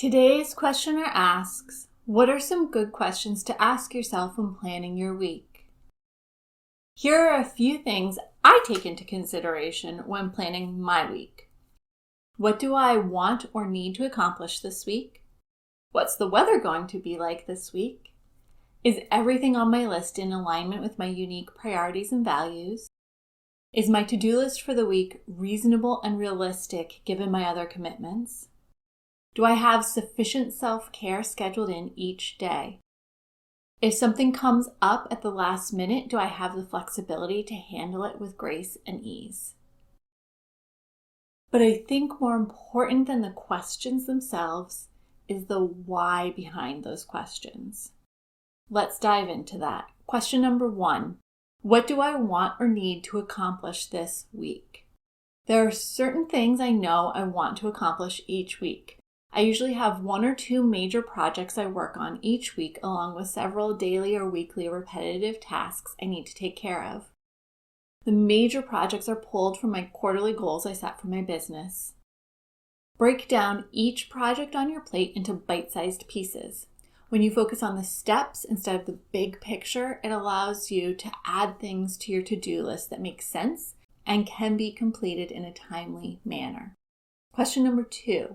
Today's questioner asks, what are some good questions to ask yourself when planning your week? Here are a few things I take into consideration when planning my week. What do I want or need to accomplish this week? What's the weather going to be like this week? Is everything on my list in alignment with my unique priorities and values? Is my to-do list for the week reasonable and realistic given my other commitments? Do I have sufficient self-care scheduled in each day? If something comes up at the last minute, do I have the flexibility to handle it with grace and ease? But I think more important than the questions themselves is the why behind those questions. Let's dive into that. Question number 1. What do I want or need to accomplish this week? There are certain things I know I want to accomplish each week. I usually have 1 or 2 major projects I work on each week, along with several daily or weekly repetitive tasks I need to take care of. The major projects are pulled from my quarterly goals I set for my business. Break down each project on your plate into bite-sized pieces. When you focus on the steps instead of the big picture, it allows you to add things to your to-do list that make sense and can be completed in a timely manner. Question number 2.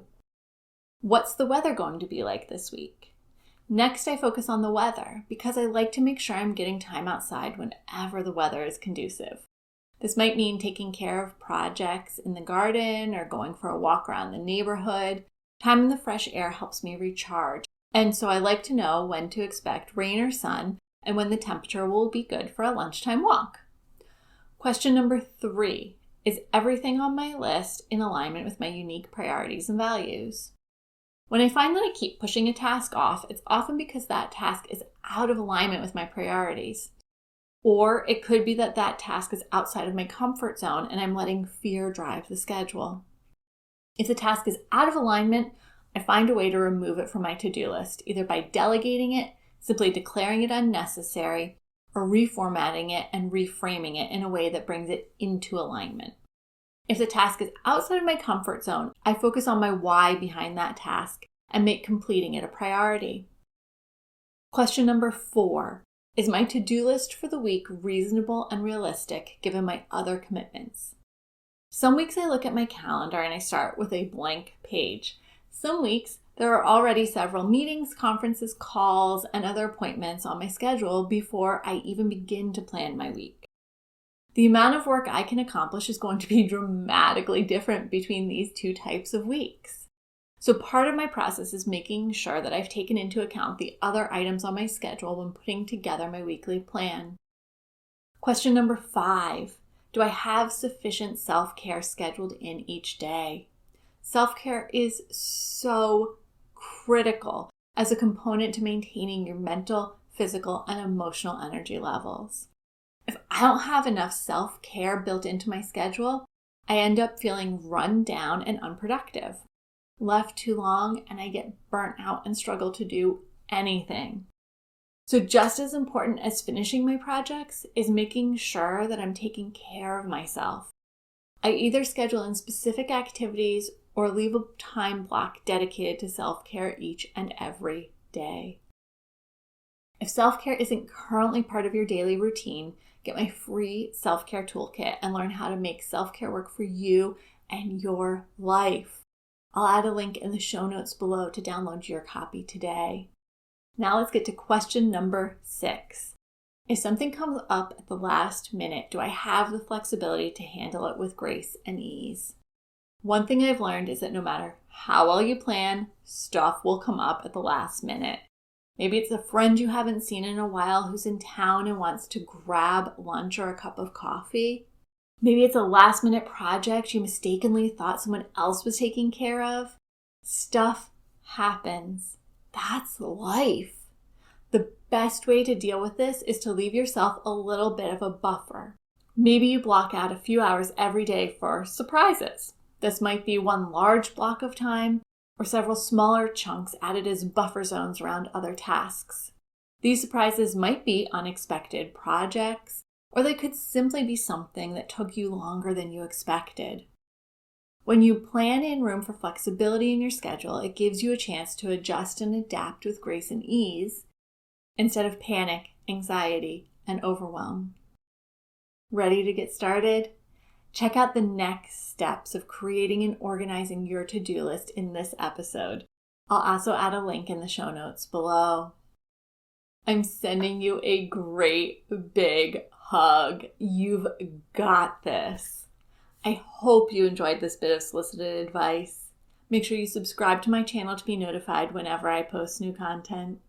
What's the weather going to be like this week? Next, I focus on the weather because I like to make sure I'm getting time outside whenever the weather is conducive. This might mean taking care of projects in the garden or going for a walk around the neighborhood. Time in the fresh air helps me recharge, and so I like to know when to expect rain or sun and when the temperature will be good for a lunchtime walk. Question number 3. Is everything on my list in alignment with my unique priorities and values? When I find that I keep pushing a task off, it's often because that task is out of alignment with my priorities. Or it could be that that task is outside of my comfort zone and I'm letting fear drive the schedule. If the task is out of alignment, I find a way to remove it from my to-do list, either by delegating it, simply declaring it unnecessary, or reformatting it and reframing it in a way that brings it into alignment. If the task is outside of my comfort zone, I focus on my why behind that task and make completing it a priority. Question number 4. Is my to-do list for the week reasonable and realistic given my other commitments? Some weeks I look at my calendar and I start with a blank page. Some weeks there are already several meetings, conferences, calls, and other appointments on my schedule before I even begin to plan my week. The amount of work I can accomplish is going to be dramatically different between these 2 types of weeks. So part of my process is making sure that I've taken into account the other items on my schedule when putting together my weekly plan. Question number 5. Do I have sufficient self-care scheduled in each day? Self-care is so critical as a component to maintaining your mental, physical, and emotional energy levels. If I don't have enough self-care built into my schedule, I end up feeling run down and unproductive. Left too long and I get burnt out and struggle to do anything. So just as important as finishing my projects is making sure that I'm taking care of myself. I either schedule in specific activities or leave a time block dedicated to self-care each and every day. If self-care isn't currently part of your daily routine, get my free self-care toolkit and learn how to make self-care work for you and your life. I'll add a link in the show notes below to download your copy today. Now let's get to question number 6. If something comes up at the last minute, do I have the flexibility to handle it with grace and ease? One thing I've learned is that no matter how well you plan, stuff will come up at the last minute. Maybe it's a friend you haven't seen in a while who's in town and wants to grab lunch or a cup of coffee. Maybe it's a last-minute project you mistakenly thought someone else was taking care of. Stuff happens. That's life. The best way to deal with this is to leave yourself a little bit of a buffer. Maybe you block out a few hours every day for surprises. This might be one large block of time, or several smaller chunks added as buffer zones around other tasks. These surprises might be unexpected projects, or they could simply be something that took you longer than you expected. When you plan in room for flexibility in your schedule, it gives you a chance to adjust and adapt with grace and ease instead of panic, anxiety, and overwhelm. Ready to get started? Check out the next steps of creating and organizing your to-do list in this episode. I'll also add a link in the show notes below. I'm sending you a great big hug. You've got this. I hope you enjoyed this bit of solicited advice. Make sure you subscribe to my channel to be notified whenever I post new content.